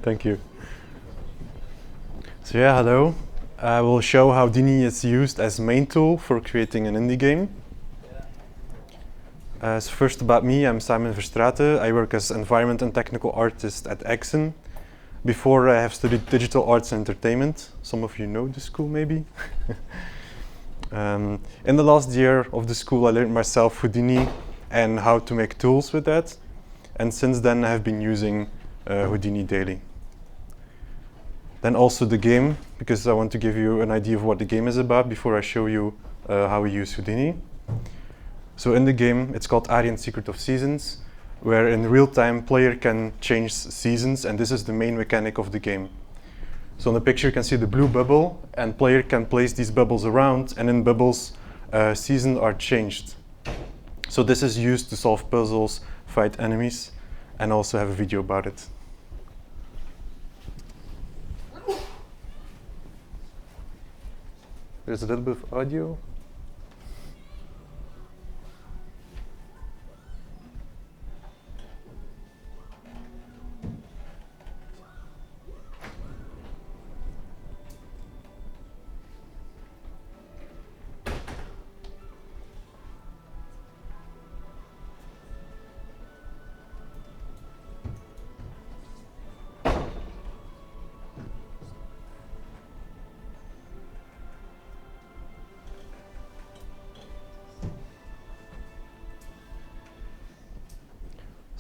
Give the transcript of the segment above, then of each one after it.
Thank you. So yeah, hello. I will show how Houdini is used as main tool for creating an indie game. So first about me, I'm Simon Verstraete. I work as environment and technical artist at eXiin. Before I have studied digital arts and entertainment. Some of you know the school maybe. In the last year of the school I learned myself Houdini and how to make tools with that. And since then I have been using Houdini daily. Then also the game, because I want to give you an idea of what the game is about before I show you how we use Houdini. So in the game, it's called ERI and Secret of Seasons, where in real time player can change seasons, and this is the main mechanic of the game. So in the picture you can see the blue bubble, and player can place these bubbles around, and in bubbles seasons are changed. So this is used to solve puzzles, fight enemies, and also have a video about it. There's a little bit of audio.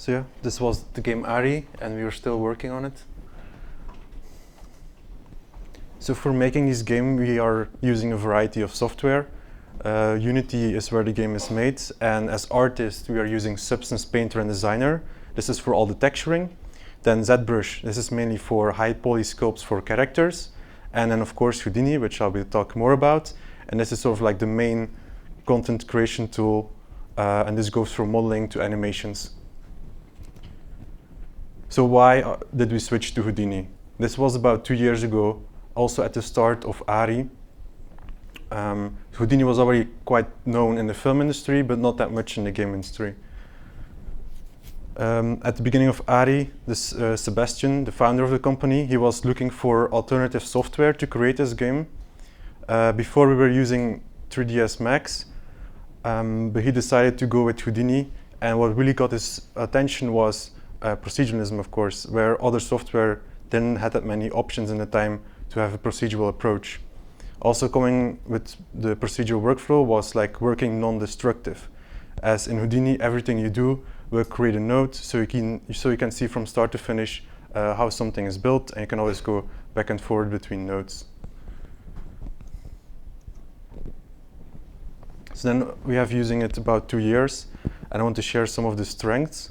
So yeah, this was the game ERI, and we are still working on it. So for making this game, we are using a variety of software. Unity is where the game is made, and as artists, we are using Substance Painter and Designer. This is for all the texturing. Then ZBrush, this is mainly for high poly scopes for characters. And then of course Houdini, which I will talk more about. And this is sort of like the main content creation tool, and this goes from modeling to animations. So why did we switch to Houdini? This was about 2 years ago, also at the start of ERI. Houdini was already quite known in the film industry, but not that much in the game industry. At the beginning of ERI, this Sebastian, the founder of the company, he was looking for alternative software to create this game. Before we were using 3ds Max, but he decided to go with Houdini, and what really got his attention was proceduralism, of course, where other software didn't have that many options in the time to have a procedural approach. Also coming with the procedural workflow was like working non-destructive. As in Houdini, everything you do will create a node, so you can see from start to finish how something is built, and you can always go back and forth between nodes. So then we have using it about 2 years, and I want to share some of the strengths.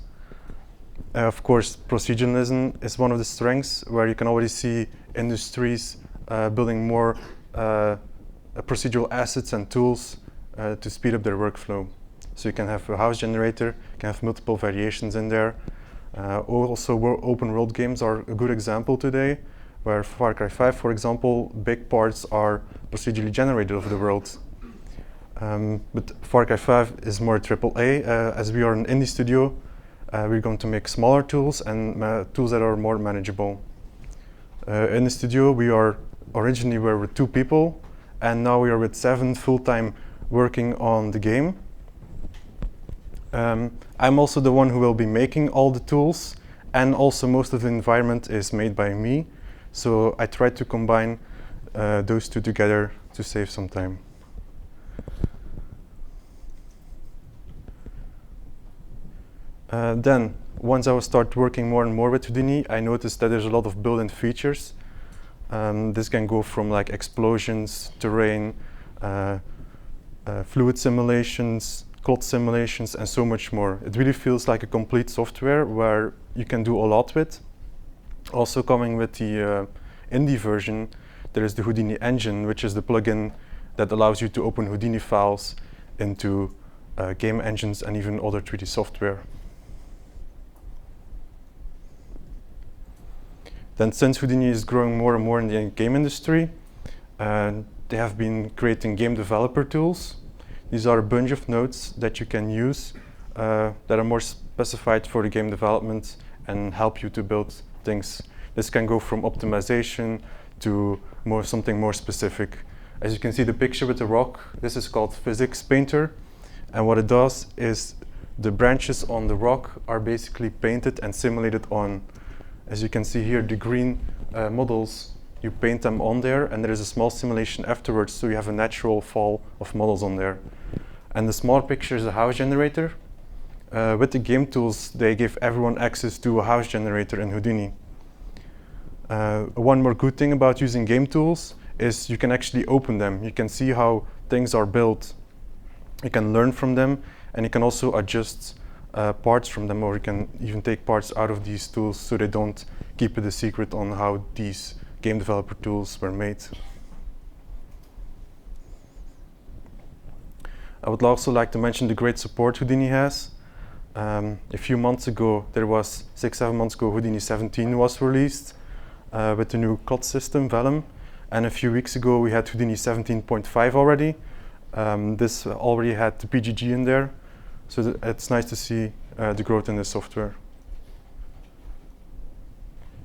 Of course, proceduralism is one of the strengths, where you can already see industries building more procedural assets and tools to speed up their workflow. So you can have a house generator, you can have multiple variations in there. Also, open world games are a good example today, where Far Cry 5, for example, big parts are procedurally generated of the world. But Far Cry 5 is more AAA. As we are an indie studio, we're going to make smaller tools and tools that are more manageable. In the studio, we originally were with 2 people, and now we are with 7 full-time working on the game. I'm also the one who will be making all the tools, and also most of the environment is made by me. So I try to combine those 2 together to save some time. Then, once I started working more and more with Houdini, I noticed that there's a lot of built-in features. This can go from like explosions, terrain, fluid simulations, cloud simulations, and so much more. It really feels like a complete software where you can do a lot with. Also coming with the indie version, there is the Houdini Engine, which is the plugin that allows you to open Houdini files into game engines and even other 3D software. Then since Houdini is growing more and more in the game industry, they have been creating game developer tools. These are a bunch of nodes that you can use that are more specified for the game development and help you to build things. This can go from optimization to something more specific. As you can see the picture with the rock, this is called Physics Painter. And what it does is the branches on the rock are basically painted and simulated on. As you can see here, the green models, you paint them on there, and there is a small simulation afterwards, so you have a natural fall of models on there. And the small picture is a house generator. With the game tools, they give everyone access to a house generator in Houdini. One more good thing about using game tools is you can actually open them. You can see how things are built. You can learn from them, and you can also adjust parts from them, or you can even take parts out of these tools so they don't keep it a secret on how these game developer tools were made. I would also like to mention the great support Houdini has. A few months ago, 6-7 months ago, Houdini 17 was released with the new COD system, Vellum. And a few weeks ago, we had Houdini 17.5 already. This already had the PGG in there. So it's nice to see the growth in the software.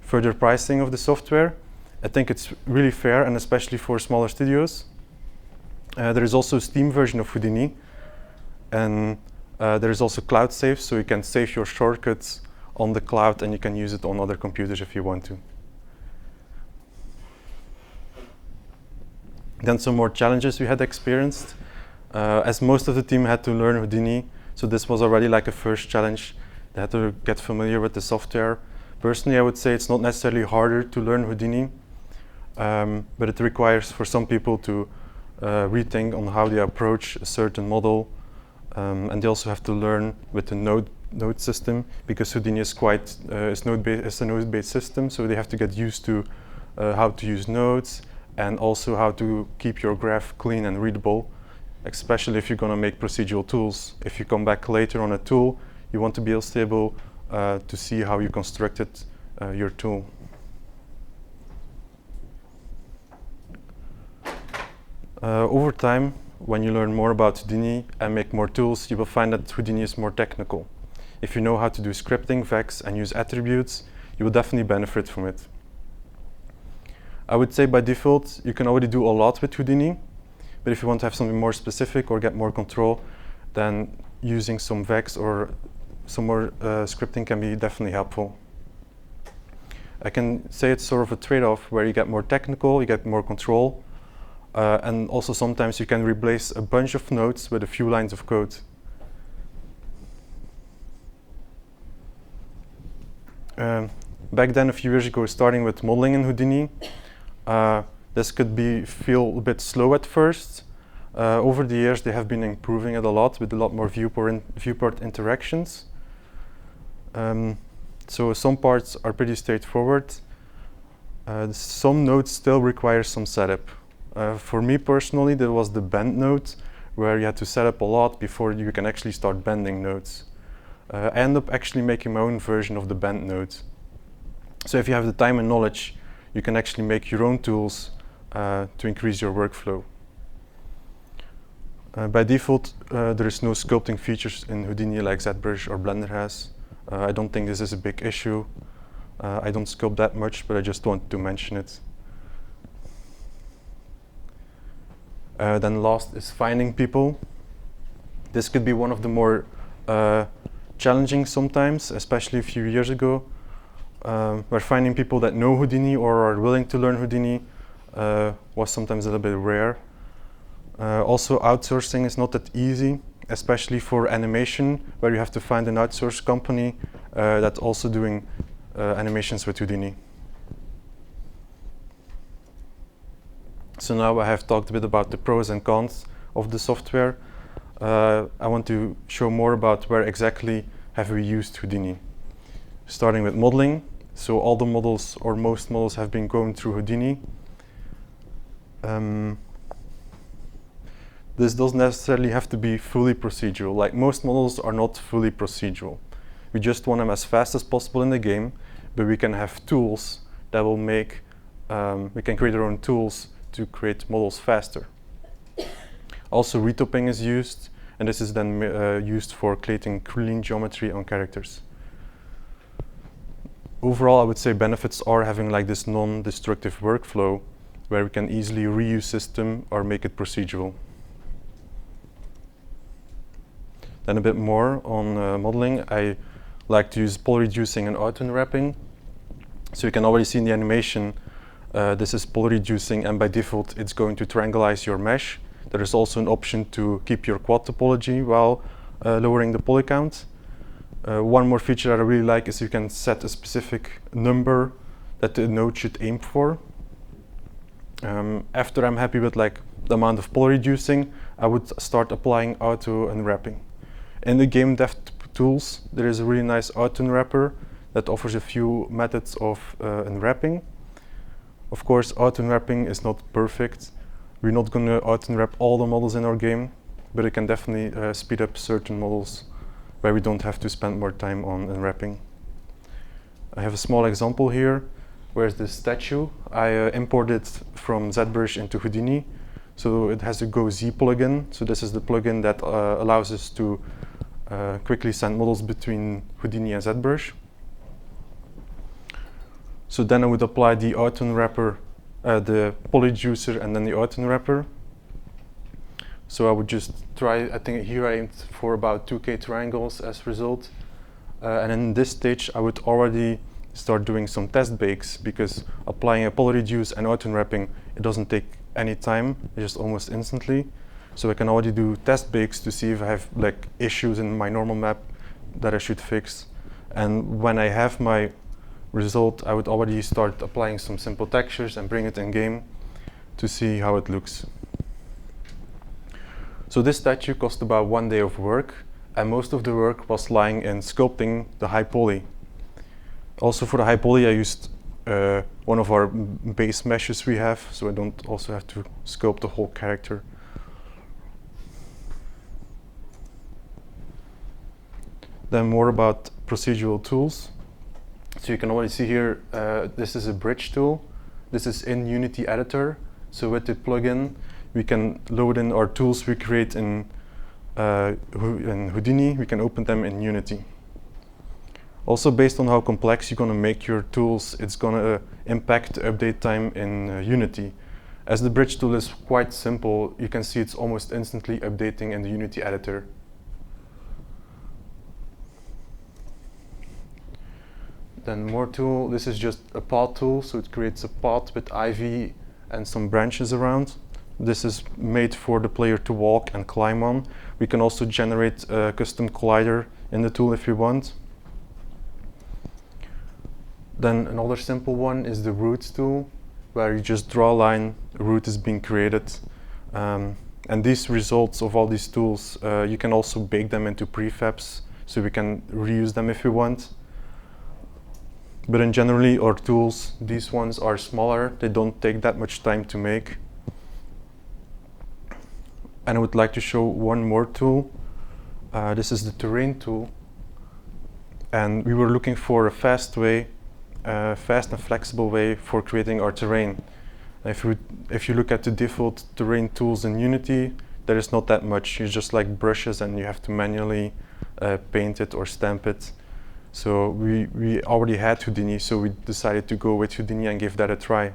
Further pricing of the software, I think it's really fair, and especially for smaller studios. There is also a Steam version of Houdini, and there is also cloud save, so you can save your shortcuts on the cloud and you can use it on other computers if you want to. Then some more challenges we had experienced. As most of the team had to learn Houdini, so this was already like a first challenge. They had to get familiar with the software. Personally, I would say it's not necessarily harder to learn Houdini, but it requires for some people to rethink on how they approach a certain model, and they also have to learn with the node system, because Houdini is a node-based system, so they have to get used to how to use nodes and also how to keep your graph clean and readable, especially if you're going to make procedural tools. If you come back later on a tool, you want to be able to see how you constructed your tool. Over time, when you learn more about Houdini and make more tools, you will find that Houdini is more technical. If you know how to do scripting, vex, and use attributes, you will definitely benefit from it. I would say by default, you can already do a lot with Houdini, but if you want to have something more specific or get more control, then using some vex or some more scripting can be definitely helpful. I can say it's sort of a trade-off where you get more technical, you get more control, and also sometimes you can replace a bunch of nodes with a few lines of code. Back then, a few years ago, starting with modeling in Houdini, this could feel a bit slow at first. Over the years, they have been improving it a lot with a lot more viewport interactions. So some parts are pretty straightforward. Some nodes still require some setup. For me personally, there was the bend node, where you had to set up a lot before you can actually start bending nodes. I ended up actually making my own version of the bend node. So if you have the time and knowledge, you can actually make your own tools to increase your workflow. By default, there is no sculpting features in Houdini like ZBrush or Blender has. I don't think this is a big issue. I don't sculpt that much, but I just wanted to mention it. Then last is finding people. This could be one of the more challenging sometimes, especially a few years ago, where finding people that know Houdini or are willing to learn Houdini was sometimes a little bit rare. Also, outsourcing is not that easy, especially for animation, where you have to find an outsourced company that's also doing animations with Houdini. So now I have talked a bit about the pros and cons of the software. I want to show more about where exactly have we used Houdini. Starting with modeling. So all the models, or most models, have been going through Houdini. This doesn't necessarily have to be fully procedural. Like, most models are not fully procedural. We just want them as fast as possible in the game, but we can have tools that will make, we can create our own tools to create models faster. Also, retopping is used, and this is then used for creating clean geometry on characters. overall, I would say benefits are having like this non-destructive workflow where we can easily reuse system or make it procedural. Then a bit more on modeling. I like to use poly reducing and auto unwrapping. So you can already see in the animation, this is poly reducing, and by default it's going to triangleize your mesh. There is also an option to keep your quad topology while lowering the poly count. One more feature that I really like is you can set a specific number that the node should aim for. After I'm happy with like the amount of poly reducing, I would start applying auto unwrapping. In the game dev tools, there is a really nice auto unwrapper that offers a few methods of unwrapping. Of course, auto unwrapping is not perfect. We're not going to auto unwrap all the models in our game, but it can definitely speed up certain models where we don't have to spend more time on unwrapping. I have a small example here. Where's this statue? I imported from ZBrush into Houdini. So it has a GoZ plugin. So this is the plugin that allows us to quickly send models between Houdini and ZBrush. So then I would apply the auto unwrapper, the poly reducer, and then the auto unwrapper. So I would just try, I think here I aimed for about 2K triangles as result. And in this stage, I would already start doing some test bakes, because applying a poly reduce and auto unwrapping, it doesn't take any time, just almost instantly. So I can already do test bakes to see if I have like issues in my normal map that I should fix. And when I have my result, I would already start applying some simple textures and bring it in game to see how it looks. So this statue cost about 1 day of work, and most of the work was lying in sculpting the high poly. Also for the high poly, I used one of our base meshes we have, so I don't also have to sculpt the whole character. Then more about procedural tools. So you can already see here, this is a bridge tool. This is in Unity editor. So with the plugin, we can load in our tools we create in Houdini. We can open them in Unity. Also, based on how complex you're going to make your tools, it's going to impact the update time in Unity. As the bridge tool is quite simple, you can see it's almost instantly updating in the Unity editor. Then more tool, this is just a path tool, so it creates a path with ivy and some branches around. This is made for the player to walk and climb on. We can also generate a custom collider in the tool if you want. Then another simple one is the routes tool, where you just draw a line, a route is being created. And these results of all these tools, you can also bake them into prefabs, so we can reuse them if you want. But in generally, our tools, these ones are smaller, they don't take that much time to make. And I would like to show one more tool. This is the terrain tool. And we were looking for a fast way, fast and flexible way for creating our terrain. If you look at the default terrain tools in Unity, there is not that much. It's just like brushes and you have to manually paint it or stamp it. So we already had Houdini, so we decided to go with Houdini and give that a try.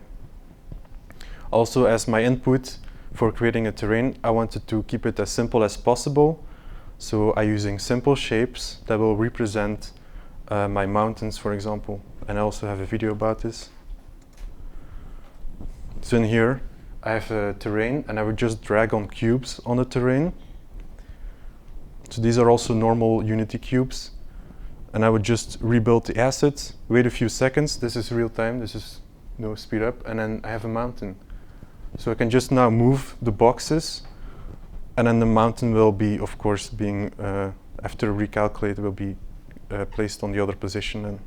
Also, as my input for creating a terrain, I wanted to keep it as simple as possible. So I'm using simple shapes that will represent my mountains, for example. And I also have a video about this. So in here, I have a terrain, and I would just drag on cubes on the terrain. So these are also normal Unity cubes. And I would just rebuild the assets, wait a few seconds. This is real time, this is no speed up, and then I have a mountain. So I can just now move the boxes, and then the mountain will be, of course, being, after recalculate, will be placed on the other position. And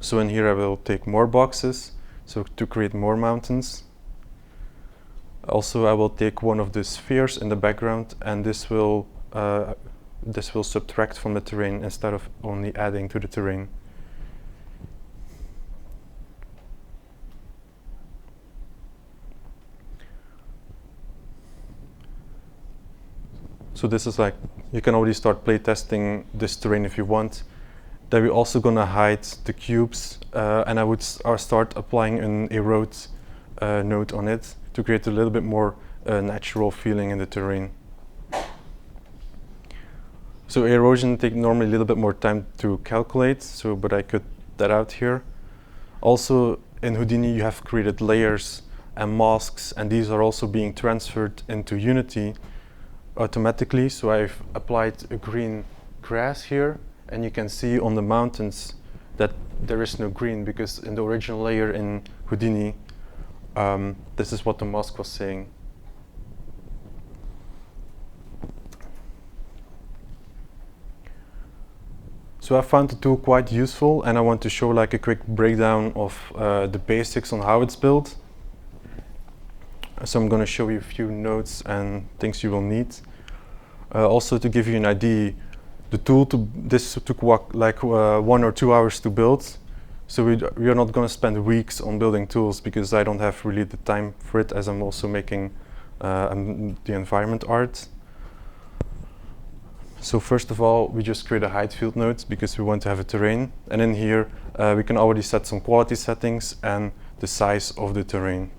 so in here I will take more boxes, so to create more mountains. Also, I will take one of the spheres in the background, and this will subtract from the terrain instead of only adding to the terrain. So this is like, you can already start playtesting this terrain if you want. Then we're also going to hide the cubes, and I would start applying an erode node on it to create a little bit more natural feeling in the terrain. So erosion takes normally a little bit more time to calculate, but I cut that out here. Also in Houdini you have created layers and masks, and these are also being transferred into Unity automatically. So I've applied a green grass here, and you can see on the mountains that there is no green, because in the original layer in Houdini, this is what the mask was saying. So I found the tool quite useful, and I want to show like a quick breakdown of the basics on how it's built. So I'm going to show you a few notes and things you will need. Also to give you an idea, the tool this took like 1 or 2 hours to build. So we are not going to spend weeks on building tools, because I don't have really the time for it, as I'm also making the environment art. So first of all, we just create a height field node because we want to have a terrain. And in here, we can already set some quality settings and the size of the terrain.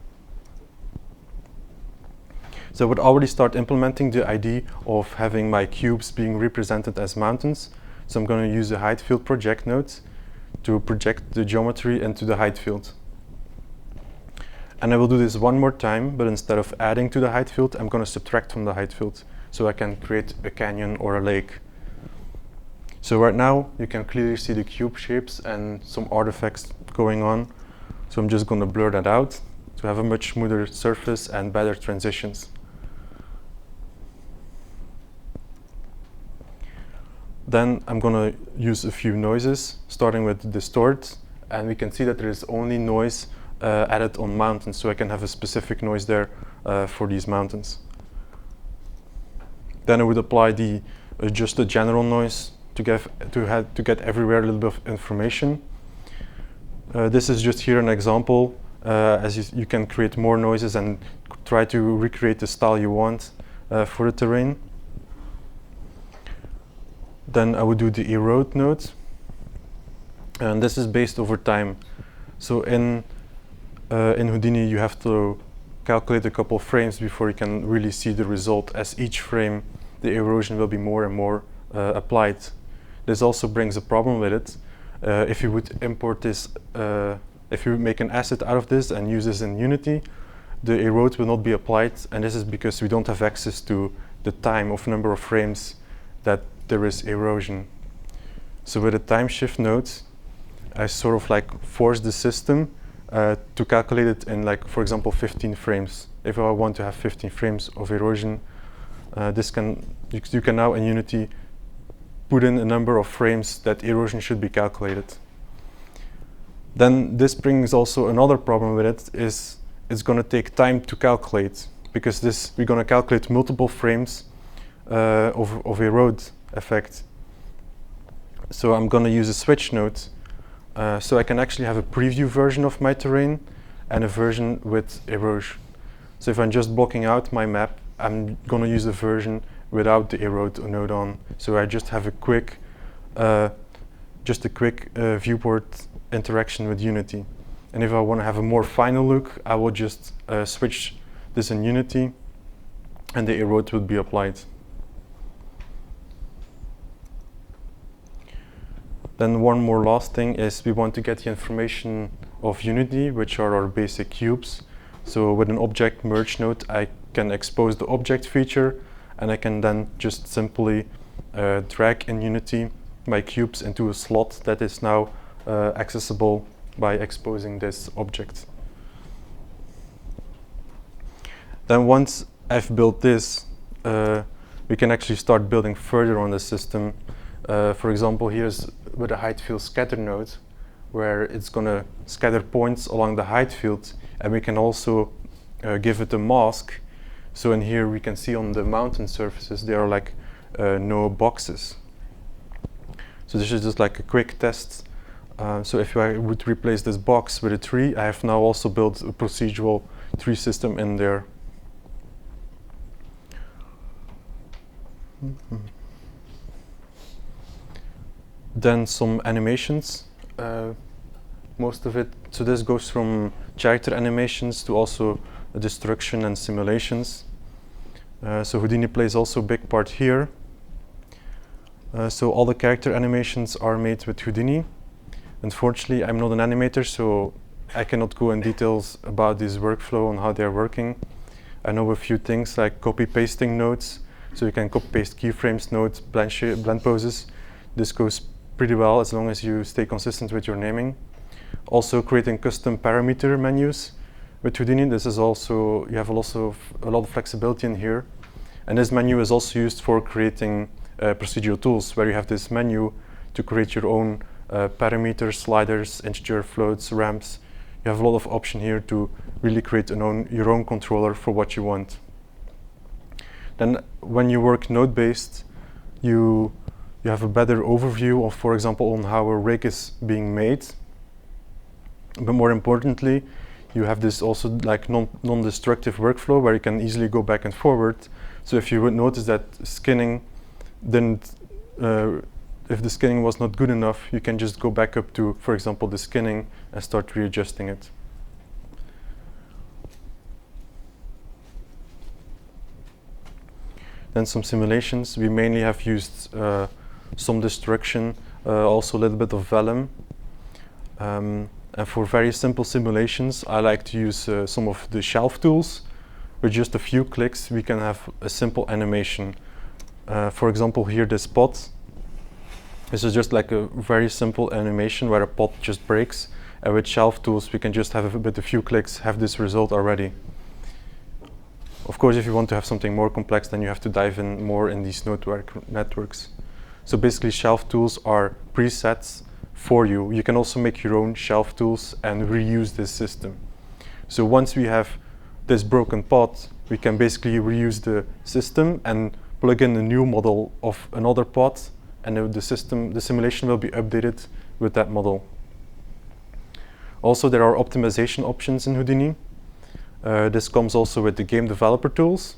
So I would already start implementing the idea of having my cubes being represented as mountains. So I'm going to use the height field project node to project the geometry into the height field. And I will do this one more time, but instead of adding to the height field, I'm going to subtract from the height field, so I can create a canyon or a lake. So right now you can clearly see the cube shapes and some artifacts going on. So I'm just going to blur that out to have a much smoother surface and better transitions. Then I'm going to use a few noises, starting with distort, and we can see that there is only noise added on mountains, so I can have a specific noise there for these mountains. Then I would apply just a general noise to get everywhere a little bit of information. This is just here an example, as you can create more noises and try to recreate the style you want for the terrain. Then I would do the erode node, and this is based over time. So in Houdini you have to calculate a couple of frames before you can really see the result, as each frame the erosion will be more and more applied. This also brings a problem with it. If you would import this, if you make an asset out of this and use this in Unity, the erode will not be applied, and this is because we don't have access to the time of number of frames that there is erosion. So with a time shift node, I sort of like force the system to calculate it in, like, for example, 15 frames. If I want to have 15 frames of erosion, you can now in Unity put in a number of frames that erosion should be calculated. Then this brings also another problem with it, is it's going to take time to calculate, because we're going to calculate multiple frames of erode effect. So I'm going to use a switch node, so I can actually have a preview version of my terrain and a version with erosion. So if I'm just blocking out my map, I'm going to use a version without the erode node on. So I just have a quick viewport interaction with Unity. And if I want to have a more final look, I will just switch this in Unity, and the erode will be applied. Then one more last thing is we want to get the information of Unity, which are our basic cubes. So with an object merge node, I can expose the object feature, and I can then just simply drag in Unity my cubes into a slot that is now accessible by exposing this object. Then once I've built this, we can actually start building further on the system. For example, here's with a height field scatter node, where it's going to scatter points along the height field, and we can also give it a mask. So in here we can see on the mountain surfaces there are like no boxes. So this is just like a quick test. So if I would replace this box with a tree, I have now also built a procedural tree system in there. Then some animations. Most of it, so this goes from character animations to also destruction and simulations. So Houdini plays also a big part here. So all the character animations are made with Houdini. Unfortunately, I'm not an animator, so I cannot go in details about this workflow and how they're working. I know a few things like copy-pasting nodes, so you can copy-paste keyframes, nodes, blend poses. This goes pretty well as long as you stay consistent with your naming. Also creating custom parameter menus with Houdini. This is also, you have a lot of flexibility in here. And this menu is also used for creating procedural tools, where you have this menu to create your own parameters, sliders, integer floats, ramps. You have a lot of option here to really create your own controller for what you want. Then when you work node-based, you have a better overview of, for example, on how a rig is being made. But more importantly, you have this also like non-destructive workflow where you can easily go back and forward. So if you would notice that skinning didn't, if the skinning was not good enough, you can just go back up to, for example, the skinning and start readjusting it. Then some simulations. We mainly have used some destruction, also a little bit of vellum. And for very simple simulations, I like to use some of the shelf tools. With just a few clicks, we can have a simple animation. For example, here this pot. This is just like a very simple animation where a pot just breaks. And with shelf tools, we can just have with a few clicks have this result already. Of course, if you want to have something more complex, then you have to dive in more in these networks. So basically, shelf tools are presets for you. You can also make your own shelf tools and reuse this system. So once we have this broken pot, we can basically reuse the system and plug in a new model of another pot, and the simulation will be updated with that model. Also, there are optimization options in Houdini. This comes also with the game developer tools.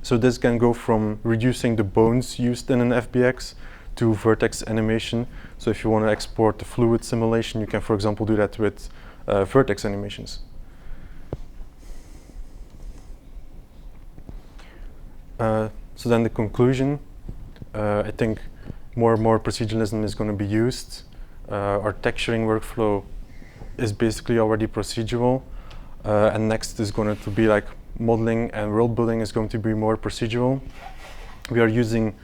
So this can go from reducing the bones used in an FBX to vertex animation. So if you want to export the fluid simulation, you can, for example, do that with vertex animations. So then the conclusion, I think more and more proceduralism is going to be used. Our texturing workflow is basically already procedural. And next is going to be like modeling, and world building is going to be more procedural. We are using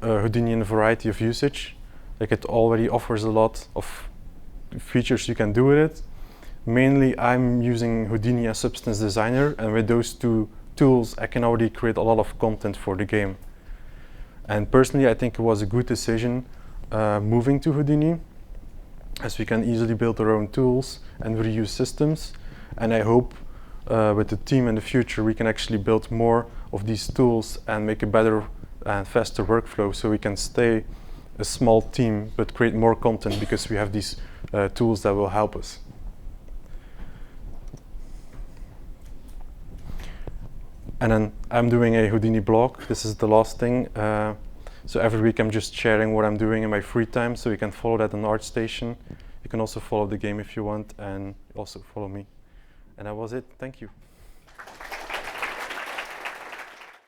Houdini in a variety of usage. Like, it already offers a lot of features you can do with it. Mainly, I'm using Houdini as Substance Designer, and with those two tools, I can already create a lot of content for the game. And personally, I think it was a good decision moving to Houdini, as we can easily build our own tools and reuse systems. And I hope with the team in the future, we can actually build more of these tools and make a better and faster workflow, so we can stay a small team but create more content because we have these tools that will help us. And then I'm doing a Houdini Block. This is the last thing. So every week I'm just sharing what I'm doing in my free time, so you can follow that on ArtStation. You can also follow the game if you want, and also follow me. And that was it. Thank you.